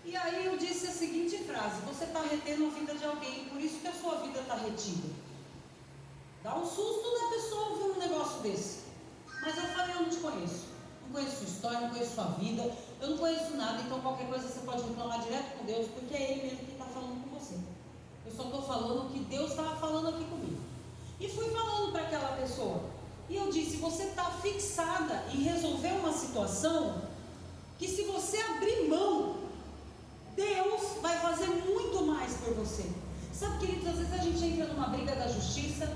E aí eu disse a seguinte frase: você está retendo a vida de alguém, por isso que a sua vida está retida. Dá um susto da pessoa ouvir um negócio desse. Mas eu falei: eu não te conheço, não conheço sua história, não conheço sua vida, eu não conheço nada, então qualquer coisa você pode reclamar direto com Deus, porque é Ele mesmo que está falando com você. Eu só estou falando o que Deus estava falando aqui comigo. E fui falando para aquela pessoa. E eu disse: você está fixada em resolver uma situação que, se você abrir mão, Deus vai fazer muito mais por você. Sabe, queridos, às vezes a gente entra numa briga da justiça,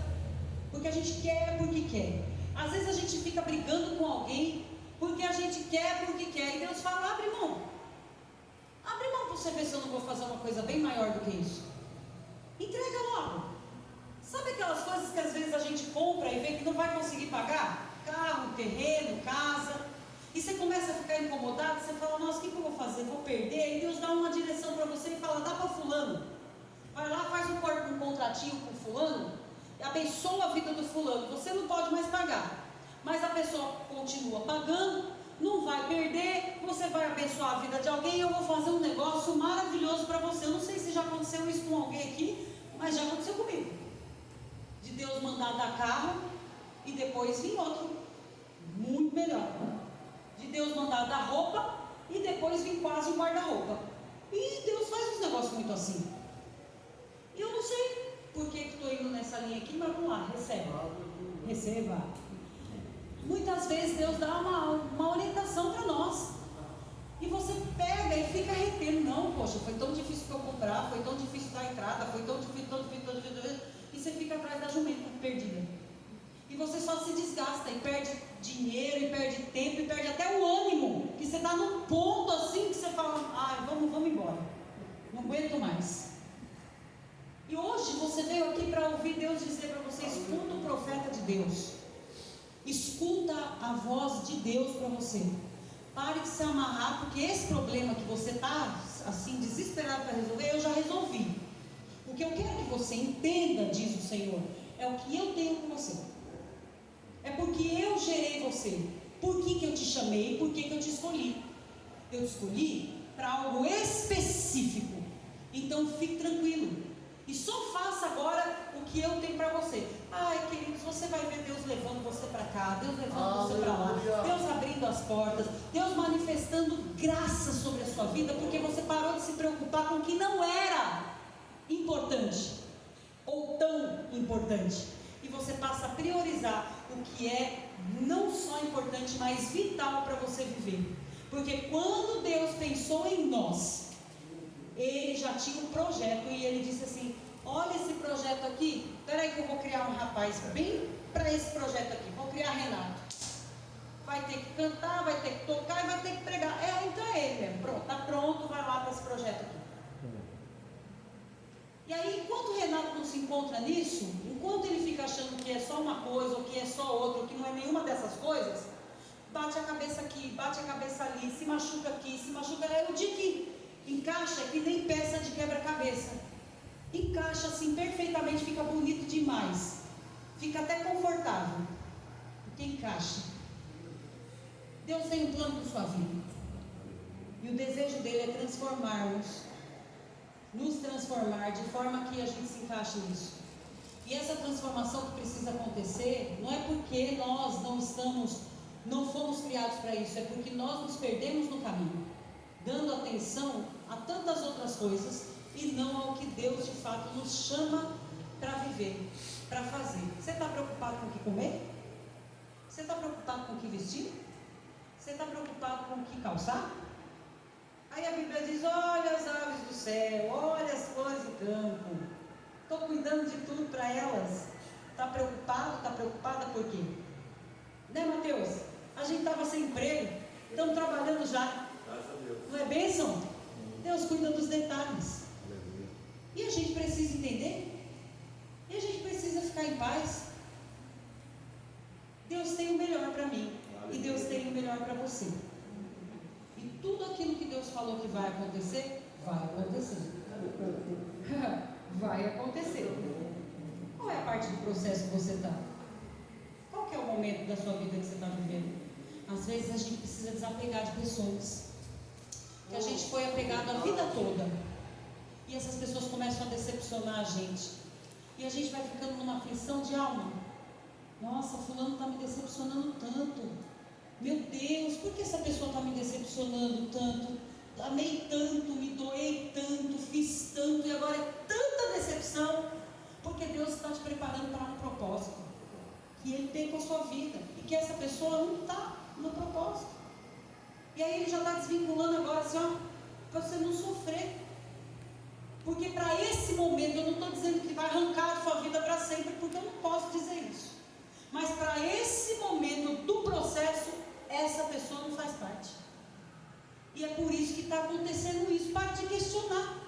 porque a gente quer porque quer. Às vezes a gente fica brigando com alguém, porque a gente quer porque quer. E Deus fala: abre mão. Abre mão para você ver se eu não vou fazer uma coisa bem maior do que isso. Entrega logo. Sabe aquelas coisas que às vezes a gente compra e vê que não vai conseguir pagar? Carro, terreno, casa. E você começa a ficar incomodado, você fala: nossa, o que eu vou fazer? Vou perder? E Deus dá uma direção para você e fala: dá para fulano. Vai lá, faz um contratinho com fulano, abençoa a vida do fulano. Você não pode mais pagar, mas a pessoa continua pagando, não vai perder, você vai abençoar a vida de alguém. E eu vou fazer um negócio maravilhoso para você. Eu não sei se já aconteceu isso com alguém aqui, mas já aconteceu comigo. De Deus mandar dar carro e depois vir outro muito melhor. De Deus mandar dar roupa e depois vir quase um guarda-roupa. E Deus faz uns negócios muito assim. E eu não sei por que estou indo nessa linha aqui, mas vamos lá, receba. Muitas vezes Deus dá uma orientação para nós, e você pega e fica retendo: não, poxa, foi tão difícil para eu comprar, foi tão difícil dar entrada, foi tão difícil, e você fica atrás da jumenta perdida. E você só se desgasta e perde dinheiro, e perde tempo, e perde até o ânimo, que você está num ponto assim que você fala: vamos embora, não aguento mais. E hoje você veio aqui para ouvir Deus dizer para você: escuta o profeta de Deus, escuta a voz de Deus para você. Pare de se amarrar, porque esse problema que você está assim desesperado para resolver, eu já resolvi. O que eu quero que você entenda, diz o Senhor, é o que eu tenho com você. É porque eu gerei você. Por que eu te chamei? Por que eu te escolhi? Eu te escolhi para algo específico. Então fique tranquilo. E só faça agora o que eu tenho para você. Ai, queridos, você vai ver Deus levando você para cá, Deus levando você para lá, Deus abrindo as as portas, Deus manifestando graça sobre a sua vida, porque você parou de se preocupar com o que não era importante, ou tão importante, e você passa a priorizar o que é não só importante, mas vital para você viver. Porque quando Deus pensou em nós, Ele já tinha um projeto, e Ele disse assim: olha esse projeto aqui, peraí que eu vou criar um rapaz bem para esse projeto aqui, vou criar Renato, vai ter que cantar, vai ter que tocar e vai ter que pregar, então é ele mesmo, pronto, está pronto, vai lá para esse projeto aqui. E aí, enquanto o Renato não se encontra nisso, enquanto ele fica achando que é só uma coisa, ou que é só outra, ou que não é nenhuma dessas coisas, bate a cabeça aqui, bate a cabeça ali, se machuca aqui, se machuca ali. O dia que encaixa, que nem peça de quebra-cabeça, encaixa assim perfeitamente, fica bonito demais, fica até confortável, porque encaixa. Deus tem um plano para sua vida, e o desejo dele é transformar-nos, nos transformar de forma que a gente se encaixe nisso. E essa transformação que precisa acontecer não é porque nós não fomos criados para isso, é porque nós nos perdemos no caminho, dando atenção a tantas outras coisas e não ao que Deus de fato nos chama para viver, para fazer. Você está preocupado com o que comer? Você está preocupado com o que vestir? Você está preocupado com o que calçar? Aí a Bíblia diz: olha as aves do céu, olha as flores do campo, estou cuidando de tudo para elas. Está preocupado? Está preocupada por quê? Né, Mateus? A gente estava sem emprego, estamos trabalhando já. Não é bênção? Deus cuida dos detalhes. E a gente precisa entender, e a gente precisa ficar em paz. Deus tem o melhor para mim, e Deus tem o melhor para você. E tudo aquilo que Deus falou que vai acontecer, vai acontecer. Vai acontecer. Qual é a parte do processo que você está? Qual que é o momento da sua vida que você está vivendo? Às vezes a gente precisa desapegar de pessoas que a gente foi apegado a vida toda, e essas pessoas começam a decepcionar a gente, e a gente vai ficando numa aflição de alma. Nossa, fulano está me decepcionando tanto. Meu Deus, por que essa pessoa está me decepcionando tanto? Amei tanto, me doei tanto, fiz tanto, e agora é tanta decepção. Porque Deus está te preparando para um propósito que Ele tem com a sua vida, e que essa pessoa não está no propósito. E aí Ele já está desvinculando agora assim, ó, para você não sofrer. Porque para esse momento, eu não estou dizendo que vai arrancar a sua vida para sempre, porque eu não posso dizer isso. Mas para esse momento do processo, essa pessoa não faz parte. E é por isso que está acontecendo isso. Para de questionar.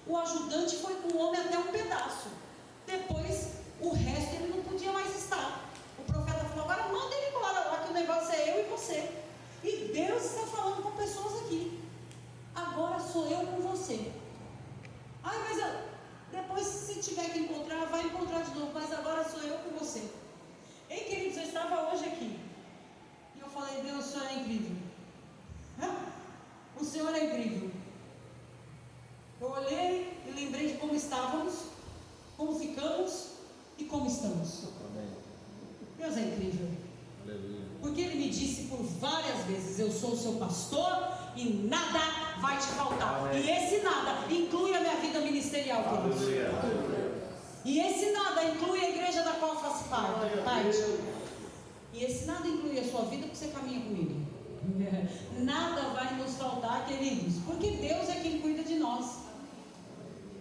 O ajudante foi com o homem até um pedaço. Depois, o resto ele não podia mais estar. O profeta falou: agora manda ele embora lá, que o negócio é eu e você. E Deus está falando com pessoas aqui. Agora sou eu com você. Ai, mas depois, se tiver que encontrar, vai encontrar de novo. Mas agora sou eu com você. Ei, queridos, eu estava hoje aqui, e eu falei: Deus, o Senhor é incrível. O Senhor é incrível. Eu olhei e lembrei de como estávamos, como ficamos e como estamos. Deus é incrível. Porque Ele me disse por várias vezes: eu sou o seu pastor e nada vai te faltar. E esse nada inclui a minha vida ministerial, queridos. E esse nada inclui a igreja da qual eu faço parte. E esse nada inclui a sua vida, porque você caminha comigo. Nada vai nos faltar, queridos, porque Deus é quem cuida de nós.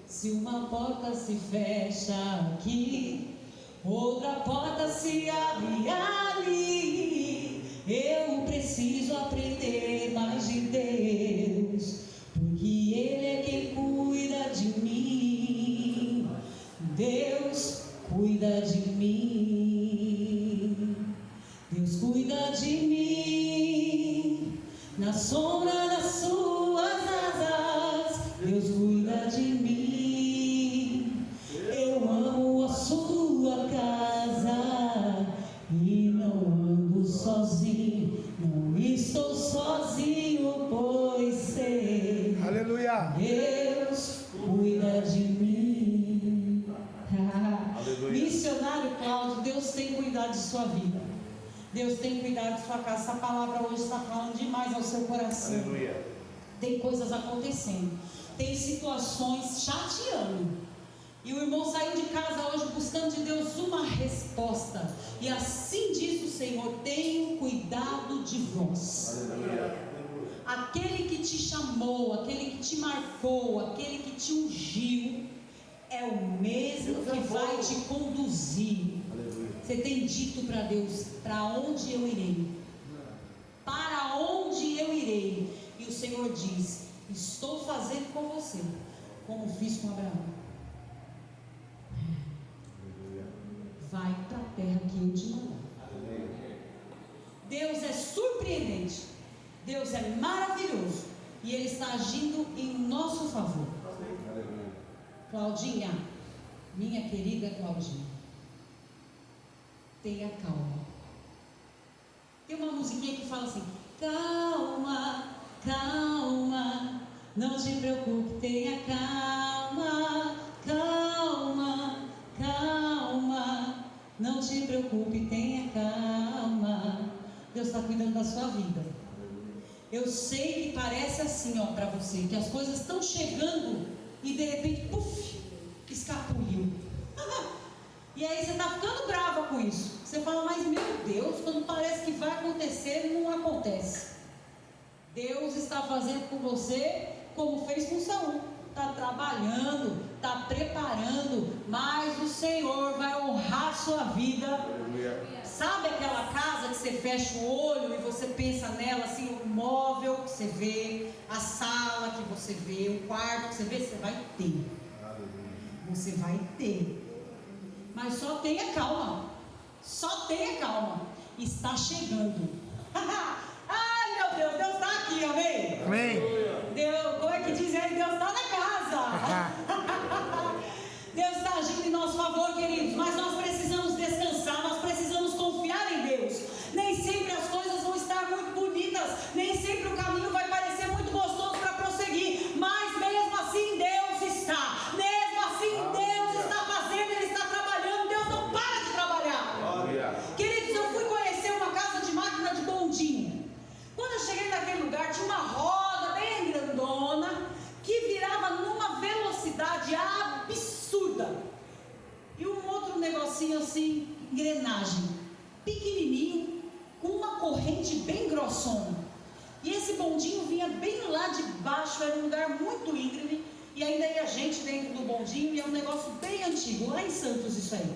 Se uma porta se fecha aqui, outra porta se abre ali. Eu preciso aprender mais de Deus, porque Ele é quem cuida de mim. Deus cuida de mim. Deus cuida de mim. Na sombra das suas asas, Deus cuida de mim. Eu amo a sua casa e não ando sozinho. Não estou sozinho, pois sei. Aleluia. Deus cuida de mim. Missionário Cláudio, Deus tem cuidado de sua vida. Deus tem cuidado de sua casa. Essa palavra hoje está falando demais ao seu coração. Aleluia. Tem coisas acontecendo, tem situações chateando. E o irmão saiu de casa hoje buscando de Deus uma resposta. E assim diz o Senhor: tenho cuidado de vós. Aleluia. Aquele que te chamou, aquele que te marcou, aquele que te ungiu, é o mesmo que vai te conduzir. Aleluia. Você tem dito para Deus: para onde eu irei? Para onde eu irei? E o Senhor diz: estou fazendo com você como fiz com Abraão. Vai para a terra que eu te mandar. Deus é surpreendente, Deus é maravilhoso, e Ele está agindo em nosso favor. Claudinha, minha querida Claudinha, tenha calma. Tem uma musiquinha que fala assim: calma, calma, não te preocupe, tenha calma, calma, calma, não te preocupe, tenha calma. Deus está cuidando da sua vida. Eu sei que parece assim, ó, para você, que as coisas estão chegando e de repente, puf, escapuliu. E aí você está ficando brava com isso. Você fala: mas meu Deus, quando parece que vai acontecer, não acontece. Deus está fazendo com você como fez com Saul. Está trabalhando, está preparando, mas o Senhor vai honrar a sua vida. Aleluia. Sabe aquela casa que você fecha o olho e você pensa nela assim, o móvel que você vê, a sala que você vê, o quarto que você vê? Você vai ter. Aleluia. Você vai ter. Mas só tenha calma. Só tenha calma. Está chegando. Ai meu Deus, Deus está aqui, amém? Amém. Deus, como é que diz aí? Deus está na casa. Deus está agindo em nosso favor, queridos. Mas nós precisamos descansar, nós precisamos confiar em Deus. Nem sempre as coisas vão estar muito bonitas, nem sempre o caminho vai parecer muito gostoso para prosseguir. Mas mesmo assim Deus está. Mesmo assim Deus está fazendo, Ele está trabalhando. Deus não para de trabalhar. Aleluia. Queridos, eu fui conhecer uma casa de máquina de bondinho. Quando eu cheguei naquele lugar, tinha uma roda bem grandona que virava numa velocidade absurda. E um outro negocinho assim, engrenagem, pequenininho, com uma corrente bem grossona. E esse bondinho vinha bem lá de baixo, era um lugar muito íngreme, e ainda ia gente dentro do bondinho, e é um negócio bem antigo, lá em Santos isso aí.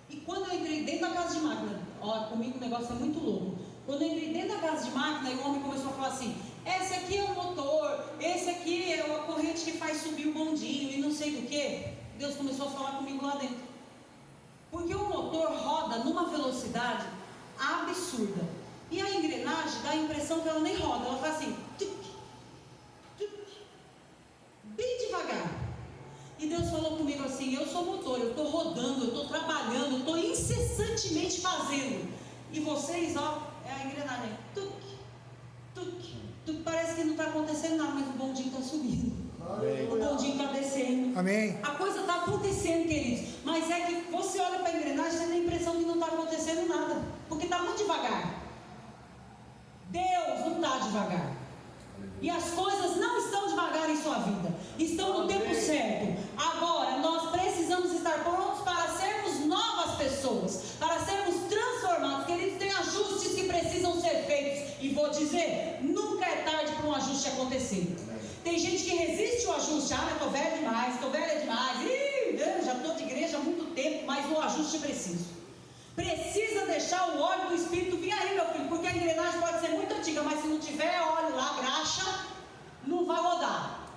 E quando eu entrei dentro da casa de máquina, ó, comigo o negócio é muito louco. Quando eu entrei dentro da casa de máquina, e o homem começou a falar assim: esse aqui é o motor, esse aqui é a corrente que faz subir o bondinho, e não sei do que. Deus começou a falar comigo lá dentro. Porque o motor roda numa velocidade absurda. E a engrenagem dá a impressão que ela nem roda, ela faz assim, tic, tic, bem devagar. E Deus falou comigo assim: eu sou motor, eu estou rodando, eu estou trabalhando, eu estou incessantemente fazendo. E vocês, ó, é a engrenagem, tuc, tuc, tuc. Parece que não está acontecendo nada, mas o bondinho está subindo. O bondinho está descendo. Amém. A coisa está acontecendo, queridos. Mas é que você olha para a engrenagem e você tem a impressão que não está acontecendo nada, porque está muito devagar. Deus não está devagar. E as coisas não estão devagar em sua vida, estão no tempo certo. Agora nós precisamos estar prontos para sermos novas pessoas, para sermos transformados. Queridos, tem ajustes que precisam ser feitos. E vou dizer, nunca é tarde para um ajuste acontecer. Tem gente que resiste ao ajuste. Ah, eu estou velha demais, estou velha demais. Eu já estou de igreja há muito tempo, mas o ajuste preciso. Precisa deixar o óleo do Espírito vir aí, meu filho, porque a engrenagem pode ser muito antiga, mas se não tiver óleo lá, graxa, não vai rodar.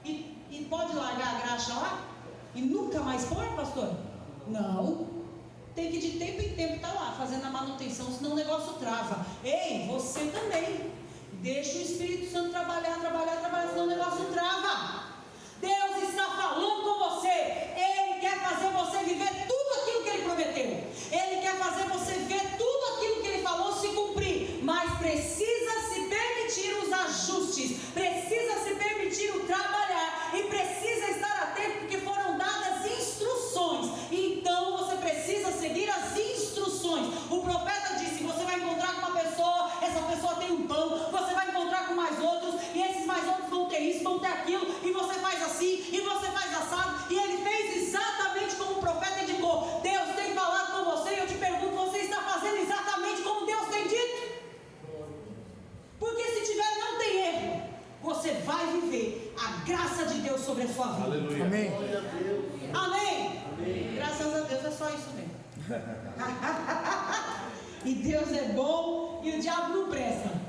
E pode largar a graxa lá e nunca mais pôr, pastor? Não. Tem que de tempo em tempo estar lá fazendo a manutenção, senão o negócio trava. Ei, você também. Deixa o Espírito Santo trabalhar, senão o negócio trava. Deus está falando com você. Ele quer fazer você viver tudo aquilo que Ele prometeu. Ele quer fazer você ver tudo aquilo que Ele falou se cumprir. Mas precisa se permitir os ajustes. Precisa se permitir o trabalhar. E precisa estar atento, porque foram dadas instruções. Então você precisa seguir as instruções. O profeta disse: sobre a sua vida. Aleluia. Amém. Amém? Amém. Graças a Deus é só isso mesmo. E Deus é bom e o diabo não presta.